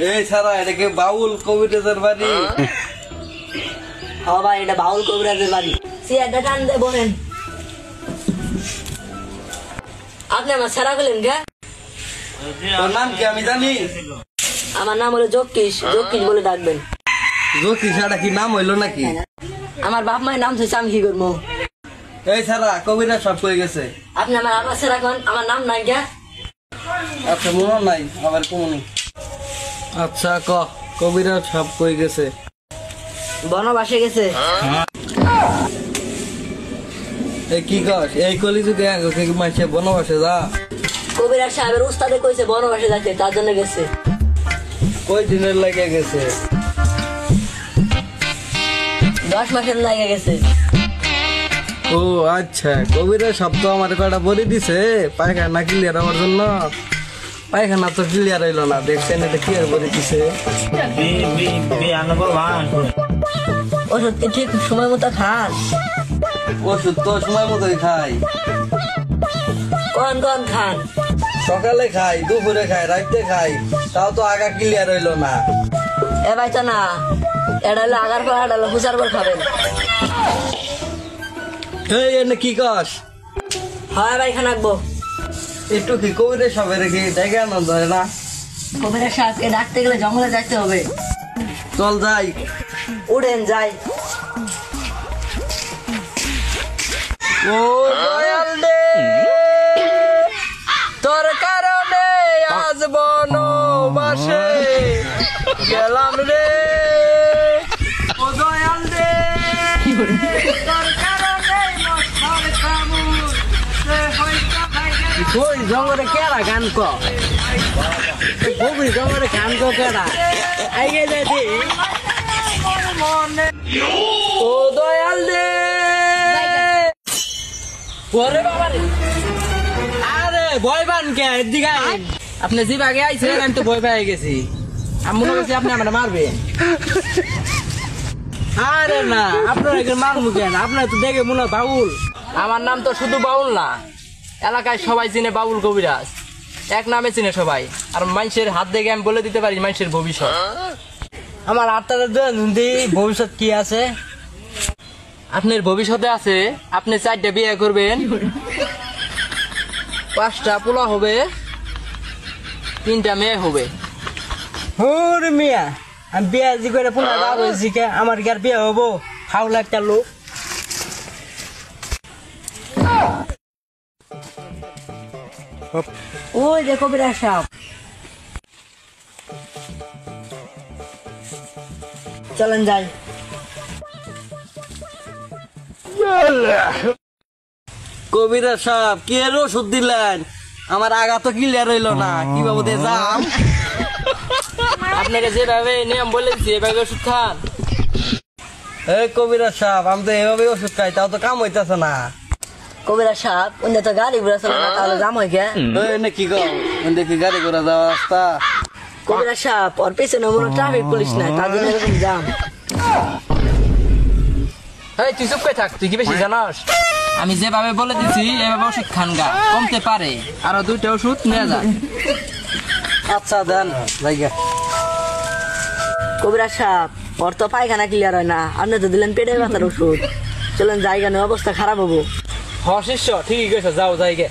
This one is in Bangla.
এই সারা এটা কি বাউল কবিরাজের বাড়ি? হ্যাঁ ভাই, এটা বাউল কবিরাজের বাড়ি। চেয়ারটা টান দে বলেন। আপনি আমার সারা গেলেন কে? তোর নাম কি আমি জানি? আমার নাম হলো জকিশ, জকিশ বলে ডাকবেন। জ্যোতিষ এটা কি নাম হইলো নাকি? আমার বাপ মায়ের নাম হচ্ছে আমি কি করবো? এই সারা কবিরাজ সব কই গেছে? আপনি আমার আবার সারা কোন? আমার নাম নাই কে? আচ্ছা মনে নাই আবার কমনি। আচ্ছা ক কবিরাজ সব কই গেছে? বনবাসে গেছে। এই কি কস? এই কলি যদি মাসে বনবাসে যা? কবিরাজ সাহেবের উস্তাদে কইছে বনবাসে যাচ্ছে, তার জন্য গেছে। কই দিনের লাগে গেছে? 10 মাসের লাগে গেছে। ও আচ্ছা, কবিরাজ সব তো আমার কটা বলে দিছে পায়খানা ক্লিয়ার হওয়ার জন্য। পায়খানা তো ক্লিয়ার হইলো না, দেখছেন এটা কি বলে দিছে? ওষুধ কি ঠিক সময় মতো খান? ওষুধ তো সময় মতোই খাই। কোন কোন খান? সকালে খাই, দুপুরে খাই, রাইতে খাই, তাও তো আগা ক্লিয়ার হইলো না। এ ভাই তো না, এটা হলো আগার পর এটা হলো হুচার পর খাবেন। এই এনে কি কস? হয় ভাই খান আঁকবো। একটু কি কবিরাজ সবাই রেখে দেখে আনন্দ হয় না? কবিরাজ সাহেবকে ডাকতে গেলে জঙ্গলে যাইতে হবে। চল যাই। উঠেন যাই। ও দয়াল রে, তোর কারণে আজ বনবাসে গেলাম রে। ও দয়াল রে, তোর কারণে মশার কামড় কই জঙ্গলে কেরা গান ক? কবি জঙ্গলে গান ক কেরা? আইগে যাই। ও দয়াল রে, ওরে বাবা রে, আরে ভয় পান কে? এদিকে আইন। আপনি যে আগে আইছেন আমি তো ভয় পেয়ে গেছি। আমি মনে করছি আপনি আমার মারবেন। আরে না, আপনার মারবো কেন? আপনার তো দেখে মনে হয় বাউল। আমার নাম তো শুধু বাউল না, এলাকায় সবাই চিনে বাউল কবিরাজ, এক নামে চিনে সবাই। আর মানুষের হাত দেখে আমি বলে দিতে পারি মানুষের ভবিষ্যৎ। আমার আত্মার ভবিষ্যৎ কি আছে? আপনার ভবিষ্যতে আছে আপনি 4টা বিয়ে করবেন, 5টা পোলা হবে, 3টা মেয়ে হবে। হুর মিয়া, আমি বিয়ে জি করে পোলা বাবা হয়েছি কে? আমার কি আর বিয়ে হবো? হাওলা একটা লোক। ওই যে কবিরাজ সাহেব। চলেন যাই। কবিরাজ সাহেব কি এর ওষুধ দিলেন? আমার আগা তো ক্লিয়ার হইলো না, কি বাবদে যাম? আপনাকে যেভাবে নিয়ম বলেছি এভাবে ওষুধ খান। এই কবিরাজ সাহেব, আমি তো এভাবে ওষুধ খাই, তাও তো কাম হইতেছে না। কবিরাজ সাহেব, অন্য তো গাড়ি ঘোড়া চলে না, তাহলে জাম হয় কে? কি গো, দেখি গাড়ি ঘোড়া যাওয়ার রাস্তা। কবিরাজ সাহেব, ওর পেছনে কোনো ট্রাফিক পুলিশ নাই, তার জন্য এরকম জাম। এই তুই চুপ করে থাক, তুই কি বেশি জানাস? আমি যেভাবে বলে দিছি এভাবে ওষুধ খান গা, কমতে পারে। আরো 2টা ওষুধ নিয়ে যান। আচ্ছা দেন জায়গা। কবিরাজ সাহেব, ওর তো পায়খানা ক্লিয়ার হয় না, আপনি তো দিলেন পেটের ব্যথার ওষুধ। চলেন জায়গা নিয়ে, অবস্থা খারাপ হবো। শিষ্য ঠিকই কইছো, যাও জায়গা।